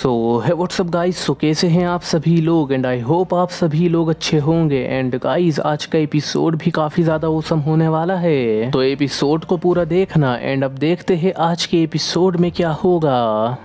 सो है WhatsApp guys. सो कैसे हैं आप सभी लोग एंड आई होप आप सभी लोग अच्छे होंगे। एंड गाइस आज का एपिसोड भी काफ़ी ज़्यादा औसम होने वाला है, तो एपिसोड को पूरा देखना। एंड अब देखते हैं आज के एपिसोड में क्या होगा।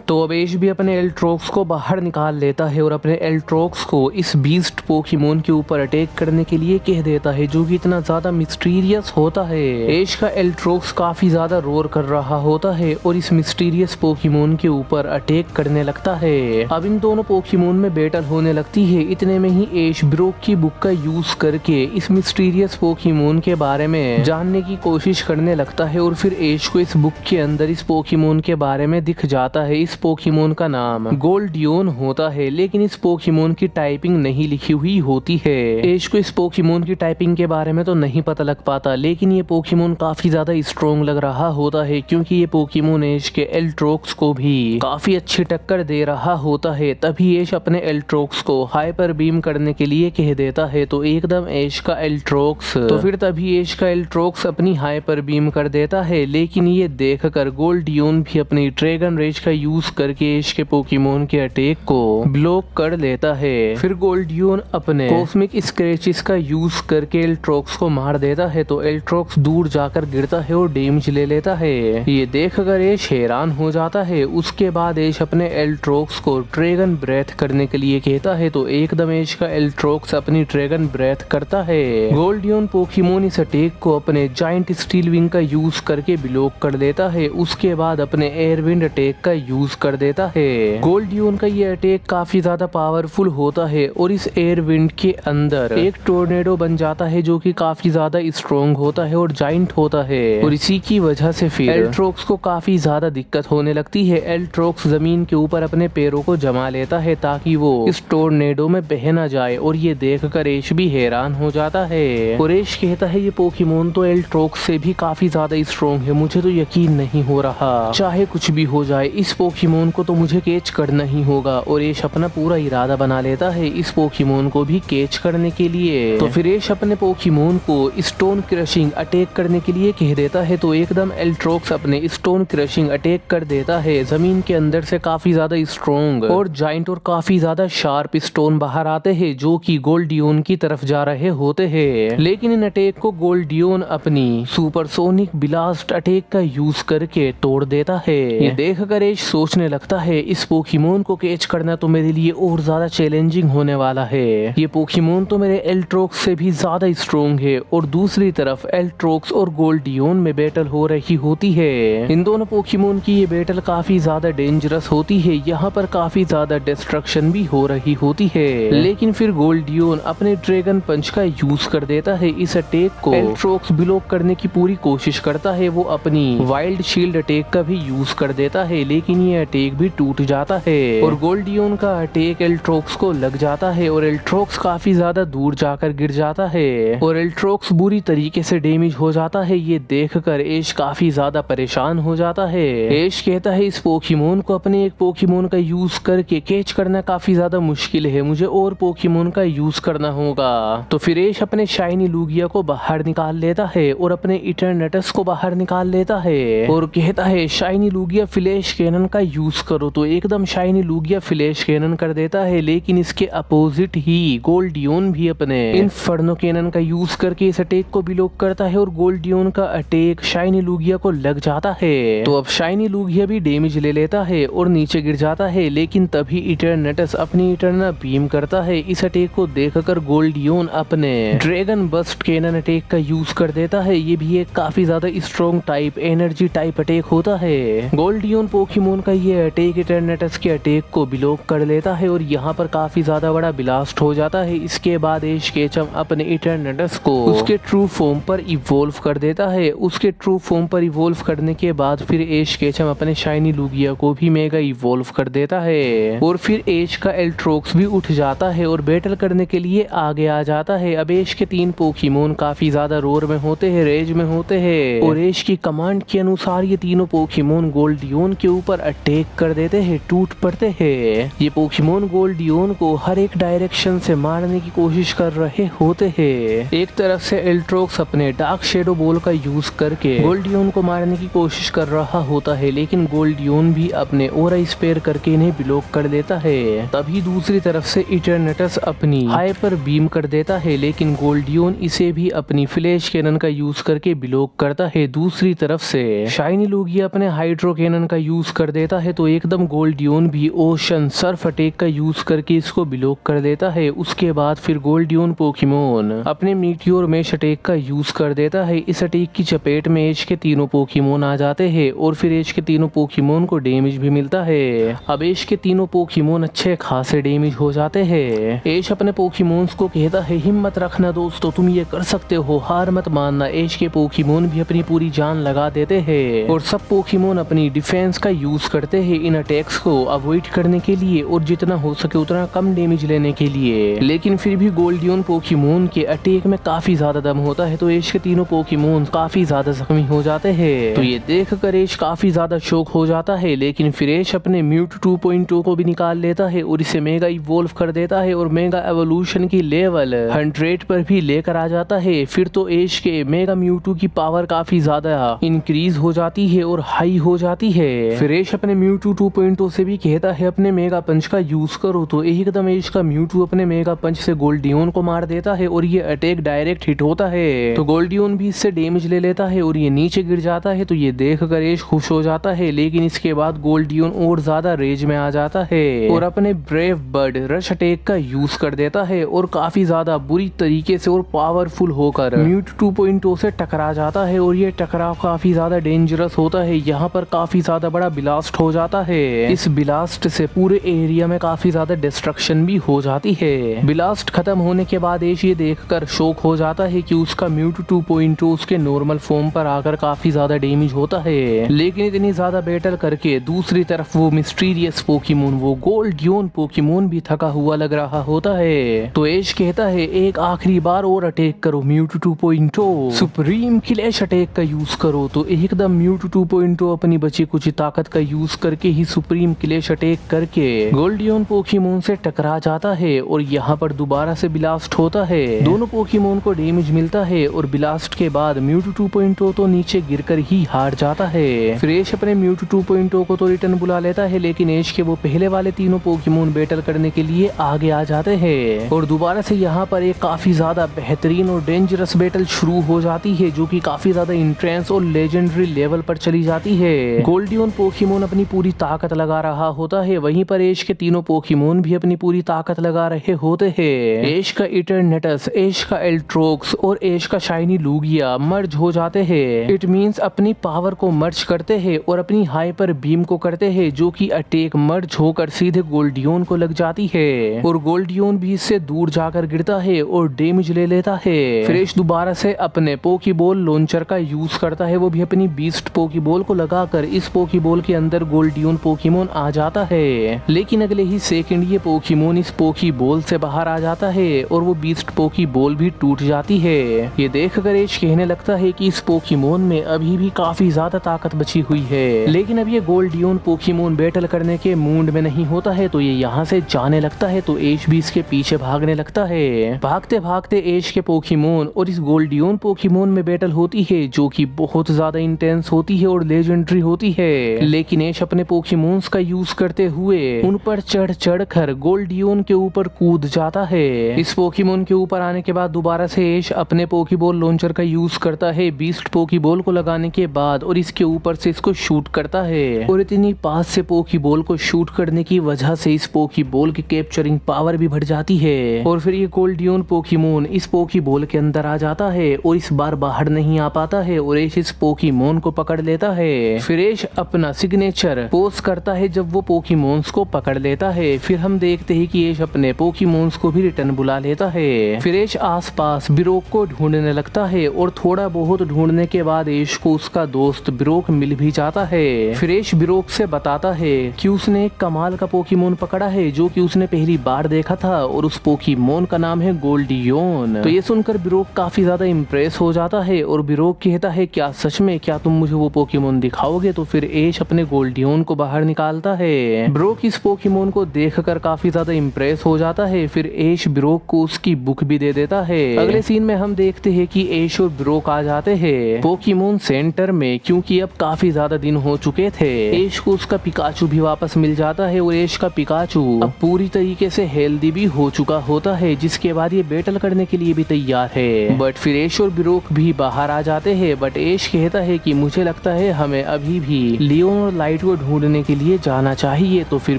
तो अवेश भी अपने एल्ट्रोक्स को बाहर निकाल लेता है और अपने एल्ट्रोक्स को इस बीस्ट पोकेमोन के ऊपर अटैक करने के लिए कह देता है, जो कि इतना ज़्यादा मिस्टीरियस होता है। एश का एल्ट्रोक्स काफ़ी ज़्यादा रोर कर रहा होता है और इस मिस्टीरियस पोकेमोन के ऊपर अटैक करने लगता है। अब इन दोनों पोकेमोन में बैटल होने लगती है। इतने में ही एश ब्रोक की बुक का यूज करके इस मिस्टीरियस पोकेमोन के बारे में जानने की कोशिश करने लगता है और फिर एश को इस बुक के अंदर इस पोकेमोन के बारे में दिख जाता है। इस पोकेमोन का नाम गोल्डियोन होता है, लेकिन इस पोकेमोन की टाइपिंग नहीं लिखी हुई होती है। एश को इस पोकेमोन की टाइपिंग के बारे में तो नहीं पता लग पाता, लेकिन ये पोकेमोन काफी ज्यादा स्ट्रॉन्ग लग रहा होता है, क्योंकि ये पोकेमोन एश के एल्ट्रोक्स को भी काफी अच्छी टक्कर दे रहा होता है। तभी एश अपने एल्ट्रोक्स को हाइपर बीम करने के लिए कह देता है, तो एकदम एश का एल्ट्रोक्स तभी एश का एल्ट्रोक्स अपनी हाइपर बीम कर देता है। लेकिन ये देखकर गोल्डियोन भी अपनी ड्रैगन रेज का यूज करके एश के पोकेमोन के अटैक को ब्लॉक कर लेता है। फिर गोल्डियोन अपने कॉस्मिक स्क्रैचेस का यूज करके एल्ट्रोक्स को मार देता है, तो एल्ट्रोक्स दूर जाकर गिरता है और डैमेज ले लेता है। ये देखकर एश हैरान हो जाता है। उसके बाद एश अपने एल्ट्रोक्स को ड्रैगन ब्रेथ करने के लिए कहता है, तो एकदम एश का एल्ट्रोक्स अपनी ड्रैगन ब्रेथ करता है। गोल्डियोन पोकेमोन इस अटैक को अपने जायंट स्टील विंग का यूज करके ब्लॉक कर देता है। उसके बाद अपने एयरविंड अटैक का यूज कर देता है। गोल्डियोन का ये अटैक काफी ज्यादा पावरफुल होता है और इस एयर विंड के अंदर एक टोर्नेडो बन जाता है, जो कि काफी ज्यादा स्ट्रॉन्ग होता है और जाइंट होता है। और इसी की वजह से फिर एल्ट्रोक्स को काफी ज्यादा दिक्कत होने लगती है। एल्ट्रोक्स जमीन के ऊपर अपने पैरों को जमा लेता है ताकि वो इस टोर्नेडो में बह ना जाए, और ये देखकर एश भी हैरान हो जाता है। और एश कहता है, ये पोकेमोन तो एल्ट्रोक्स से भी काफी ज्यादा स्ट्रॉन्ग है, मुझे तो यकीन नहीं हो रहा। चाहे कुछ भी हो जाए, इस पोकेमोन को तो मुझे कैच करना ही होगा। और एश अपना पूरा इरादा बना लेता है इस पोकेमोन को भी कैच करने के लिए। तो फिर एश अपने पोकेमोन को स्टोन क्रशिंग अटैक करने के लिए कह देता है, तो एकदम एल्ट्रोक्स अपने स्टोन क्रशिंग अटैक कर देता है। जमीन के अंदर से काफी ज्यादा स्ट्रॉन्ग और जाइंट और काफी ज्यादा शार्प स्टोन बाहर आते हैं, जो कि गोल्डियोन की तरफ जा रहे होते हैं। लेकिन इन अटैक को गोल्डियोन अपनी सुपरसोनिक ब्लास्ट अटैक का यूज करके तोड़ देता है। ये देखकर एश सोचने लगता है, इस पोकेमोन को कैच करना तो मेरे लिए और ज्यादा चैलेंजिंग होने वाला है। ये पोकेमोन तो मेरे एल्ट्रोक्स से भी ज्यादा स्ट्रॉन्ग है। और दूसरी तरफ एल्ट्रोक्स और गोल्डियोन में बैटल हो रही होती है। इन दोनों पोकेमोन की ये बैटल काफी ज्यादा डेंजरस होती है। यहाँ पर काफी ज्यादा डिस्ट्रक्शन भी हो रही होती है। लेकिन फिर गोल्डियोन अपने ड्रैगन पंच का यूज कर देता है। इस अटैक को एल्ट्रोक्स ब्लॉक करने की पूरी कोशिश करता है। वो अपनी वाइल्ड शील्ड अटैक का भी यूज कर देता है, लेकिन ये अटैक भी टूट जाता है और गोल्डियोन का अटैक एल्ट्रोक्स को लग जाता है और एल्ट्रोक्स काफी ज्यादा दूर जाकर गिर जाता है और एल्ट्रोक्स बुरी तरीके से डैमेज हो जाता है। ये देखकर एश काफी ज्यादा परेशान हो जाता है। एश कहता है, इस पोकेमोन को अपने एक पोकेमोन का यूज करके कैच करना काफी ज्यादा मुश्किल है, मुझे और पोकेमोन का यूज करना होगा। तो फिर एश अपने शाइनी लूगिया को बाहर निकाल लेता है और अपने इटरनेटस को बाहर निकाल लेता है और कहता है, शाइनी लूगिया फ्लैश कैनन का यूज करो। तो एकदम शाइनी लूगिया फ्लैश कैनन कर देता है, लेकिन इसके अपोजिट ही गोल्डियोन भी अपने इन्फर्नो कैनन का यूज करके इस अटैक को ब्लॉक करता है और गोल्डियोन का अटैक शाइनी लूगिया को लग जाता है। तो अब शाइनी लूगिया भी डैमेज ले लेता है और नीचे गिर जाता है। लेकिन तभी इटरनेटस अपनी इटरना बीम करता है। इस अटैक को देखकर गोल्डियोन अपने ड्रैगन बस्ट कैनन अटैक का यूज कर देता है। ये भी एक काफी ज्यादा strong type energy type attack होता है। गोल्डियोन पोकेमोन का ये अटैक इटरनेटस के अटैक को ब्लॉक कर लेता है और यहाँ पर काफी ज्यादा बड़ा ब्लास्ट हो जाता है। इसके बाद एश केचम अपने इटरनेटस को उसके ट्रू फॉर्म पर इवोल्व कर देता है। उसके ट्रू फॉर्म पर इवोल्व करने के बाद फिर एश केचम अपने शाइनी लूगिया को भी मेगा इवोल्व कर देता है और फिर एश का एल्ट्रोक्स भी उठ जाता है और बैटल करने के लिए आगे आ जाता है। अब एश के तीन पोकेमोन काफी ज्यादा रोर में होते हैं, रेज में होते हैं और एश की कमांड के अनुसार ये तीनों पोकेमोन गोल्डियोन के ऊपर अटैक कर देते हैं, टूट पड़ते हैं। ये पोकेमोन गोल्डियन को हर एक डायरेक्शन से मारने की कोशिश कर रहे होते हैं। एक तरफ से एल्ट्रोक्स अपने डार्क शेडो बॉल का यूज करके गोल्डियन को मारने की कोशिश कर रहा होता है, लेकिन गोल्डियन भी अपने ओरा स्पेयर करके इन्हें ब्लॉक कर देता है। तभी दूसरी तरफ से इटरनेटस अपनी हाइपर बीम कर देता है, लेकिन गोल्डियन इसे भी अपनी फ्लैश कैनन का यूज करके ब्लॉक करता है। दूसरी तरफ से शाइनी लूगिया अपने हाइड्रो कैनन का यूज कर देता है, तो एकदम गोल्डियन भी ओशन सर्फ अटैक का यूज करके इसको ब्लॉक कर देता है। उसके बाद फिर गोल्डियन पोकेमोन अपने मीटियोर मेश अटैक का यूज कर देता है। इस अटैक की चपेट में एज के तीनों पोकेमोन आ जाते हैं और फिर एज के तीनों पोकेमोन को डैमेज भी मिलता है। अब एज के तीनों पोकेमोन अच्छे खासे डैमेज हो जाते हैं। एज अपने पोकेमोन्स को कहता है, हिम्मत रखना दोस्तों, तुम ये कर सकते हो, हार मत मानना। एज के पोकेमोन भी अपनी पूरी जान लगा देते हैं और सब पोकेमोन अपनी डिफेंस का यूज करते हैं इन अटैक्स को अवॉइड करने के लिए और जितना हो सके उतना कम डैमेज लेने के लिए। लेकिन फिर भी गोल्डियन पोकेमोन के अटैक में काफी ज्यादा दम होता है, तो एज के तीनों पोकेमोन काफी ज्यादा जख्मी हो जाते हैं। तो ये देख कर एज काफी ज्यादा शॉक हो जाता है, लेकिन फिर एज अपने म्यूटू 2.0 को भी निकाल लेता है और इसे मेगा इवॉल्व कर देता है और मेगा एवोल्यूशन की लेवल 100 पर भी लेकर आ जाता है। फिर तो एज के मेगा म्यूटू की पावर काफी ज्यादा इंक्रीज हो जाती है और हाई हो जाती है। फिर एज अपने म्यूटू 2.0 से भी कहता है, अपने मेगा पंच का यूज करो, तो एकदम एज का म्यूटू अपने मेगा पंच से गोल्डियन को मार देता है और ये अटैक डायरेक्ट हिट होता है। तो गोल्डियन भी इससे डैमेज ले लेता है और ये नीचे गिर जाता है। तो ये देख कर एज खुश हो जाता है, लेकिन इसके बाद गोल्डियन और ज्यादा रेज में आ जाता है और अपने ब्रेव बर्ड रश अटैक का यूज कर देता है और काफी ज्यादा बुरी तरीके से और पावरफुल होकर म्यूटू 2.0 से टकरा जाता है और ये टकराव काफी ज्यादा डेंजरस होता है। यहाँ पर काफी ज्यादा बड़ा ब्लास्ट हो जाता है। इस ब्लास्ट से पूरे एरिया में काफी ज्यादा डिस्ट्रक्शन भी हो जाती है। ब्लास्ट खत्म होने के बाद एश ये देखकर शॉक हो जाता है कि उसका म्यूटू 2.0 उसके नॉर्मल फॉर्म पर आकर काफी ज्यादा डैमेज होता है। लेकिन इतनी ज्यादा बैटल करके दूसरी तरफ वो मिस्टीरियस पोकेमोन, वो गोल्डियन पोकेमोन भी थका हुआ लग रहा होता है। तो एश कहता है, एक आखिरी बार और अटैक करो म्यूटू 2.0, सुप्रीम क्लैश अटैक का यूज करो। तो एकदम म्यूटू 2.0 अपनी बची कुछ ताकत का यूज करके ही सुप्रीम क्लैश अटैक करके गोल्डियन पोकेमोन से टकरा जाता है और यहाँ पर दोबारा से ब्लास्ट होता है। दोनों पोकेमोन को डैमेज मिलता है और ब्लास्ट के बाद म्यूटू 2.0 तो नीचे गिरकर ही हार जाता है। फिर एश अपने म्यूटू 2.0 को तो रिटर्न बुला लेता है, लेकिन एश के वो पहले वाले तीनों पोकेमोन बैटल करने के लिए आगे आ जाते हैं और दोबारा से यहाँ पर एक काफी ज्यादा बेहतरीन और डेंजरस बैटल शुरू हो जाती है, जो कि काफी ज्यादा इंट्रेंस और लेजेंडरी लेवल पर चली जाती है। गोल्डियन पोकेमोन अपनी पूरी ताकत लगा रहा होता है, वहीं पर एश के तीनों पोकेमोन भी अपनी पूरी ताकत लगा रहे होते हैं। एश का इटरनेटस, एश का एल्ट्रोक्स और एश का शाइनी लूगिया मर्ज हो जाते हैं। इट मींस अपनी पावर को मर्ज करते हैं और अपनी हाइपर बीम को करते हैं, जो कि अटैक मर्ज होकर सीधे गोल्डियन को लग जाती है और गोल्डियन भी इससे दूर जाकर गिरता है और डैमेज ले लेता है। फिर एश दोबारा से अपने पोकीबॉल लॉन्चर का यूज करता है, वो भी अपनी बीस्ट पोकीबॉल को लगाकर इस पोकीबॉल के अंदर गोल्डियन पोकेमोन आ जाता है। लेकिन अगले ही सेकंड ये पोकेमोन इस पोकीबॉल से बाहर आ जाता है और वो बीस्ट पोकीबॉल भी टूट जाती है। ये देखकर एश कहने लगता है कि इस पोकेमोन में अभी भी काफी ज्यादा ताकत बची हुई है, लेकिन अब ये गोल्डियन पोकेमोन बैटल करने के मूड में नहीं होता है, तो ये यहाँ से जाने लगता है। तो एश भी इसके पीछे भागने लगता है। भागते भागते एश के पोकेमोन और इस गोल्डियन पोकेमोन में बैटल होती है, जो कि बहुत ज्यादा इंटेंस होती है और लेजेंडरी होती है। लेकिन एश अपने पोकेमोन्स का यूज करते हुए उन पर चढ़ कर गोल्डियन के ऊपर कूद जाता है। इस पोकेमोन के ऊपर आने के बाद दोबारा से एश अपने पोकेबॉल लॉन्चर का यूज करता है बीस्ट पोकेबॉल को लगाने के बाद और इसके ऊपर से इसको शूट करता है और इतनी पास से पोकेबॉल को शूट करने की वजह से इस पोकेबॉल की कैप्चरिंग पावर भी बढ़ जाती है और फिर ये गोल्डियन पोकेमोन इस पोकेबॉल के अंदर आ जाता है और इस बार बाहर नहीं आ पाता है और एश इस पोकेमोन को पकड़ लेता है। फिर एश अपना सिग्नेचर पोज करता है जब वो पोकेमोन्स को पकड़ लेता है। फिर हम देखते हैं कि एश अपने पोकेमोन्स को भी रिटर्न बुला लेता है। फिर एश आसपास ब्रोक को ढूंढने लगता है और थोड़ा बहुत ढूंढने के बाद एश को उसका दोस्त ब्रोक मिल भी जाता है। फिर एश ब्रोक से बताता है कि उसने एक कमाल का पोकेमोन पकड़ा है जो कि उसने पहली बार देखा था और उस पोकेमोन का नाम है गोल्डियन। तो ये सुनकर ब्रोक काफी ज्यादा इम्प्रेस हो जाता है और ब्रोक कहता है, क्या सच में, क्या तुम मुझे वो पोकेमोन दिखाओगे? तो फिर एश अपने गोल्डियन को बाहर निकालता है। ब्रोक इस पोकेमोन को देखकर काफी ज्यादा इम्प्रेस हो जाता है। फिर ऐश ब्रोक को उसकी बुक भी दे देता है। अगले सीन में हम देखते हैं कि ऐश और ब्रोक आ जाते हैं पोकेमोन सेंटर में, क्योंकि अब काफी ज्यादा दिन हो चुके थे। ऐश को उसका पिकाचू भी वापस मिल जाता है और ऐश का पिकाचू अब पूरी तरीके से हेल्दी भी हो चुका होता है, जिसके बाद ये बैटल करने के लिए भी तैयार है। बट फिर ऐश और ब्रोक भी बाहर आ जाते हैं। बट ऐश कहता है कि मुझे लगता है हमें अभी भी लियोन और लाइट को ढूंढने के लिए जाना चाहिए। तो फिर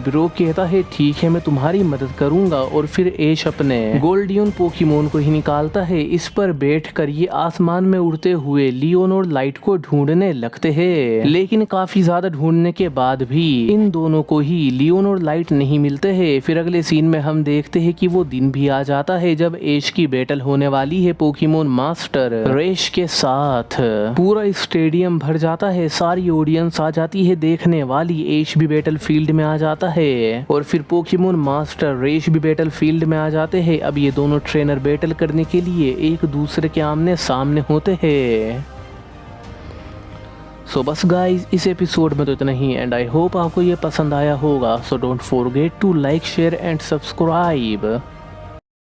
ब्रोक कहता है ठीक है, मैं तुम्हारी मदद करूंगा। और फिर ऐश अपने गोल्डियन पोकेमोन को ही निकालता है। इस पर बैठकर ये आसमान में उड़ते हुए लियोन और लाइट को ढूंढने लगते हैं। लेकिन काफी ज्यादा ढूंढने के बाद भी इन दोनों को ही लियोन और लाइट नहीं मिलते हैं। फिर अगले सीन में हम देखते हैं कि वो दिन भी आ जाता है जब ऐश की बैटल होने वाली है पोकेमोन मास्टर रेश के साथ। पूरा स्टेडियम भर जाता है, सारी ऑडियंस आ जाती है देखने वाली। ऐश भी बैटल फील्ड में आ जाता है और फिर पोकेमोन मास्टर रेश भी बैटल फील्ड में आ जाते हैं। अब ये दोनों ट्रेनर बैटल करने के लिए एक दूसरे के आमने सामने होते हैं। सो बस गाइज इस एपिसोड में तो इतना ही एंड आई होप आपको ये पसंद आया होगा। So don't forget to like share and subscribe.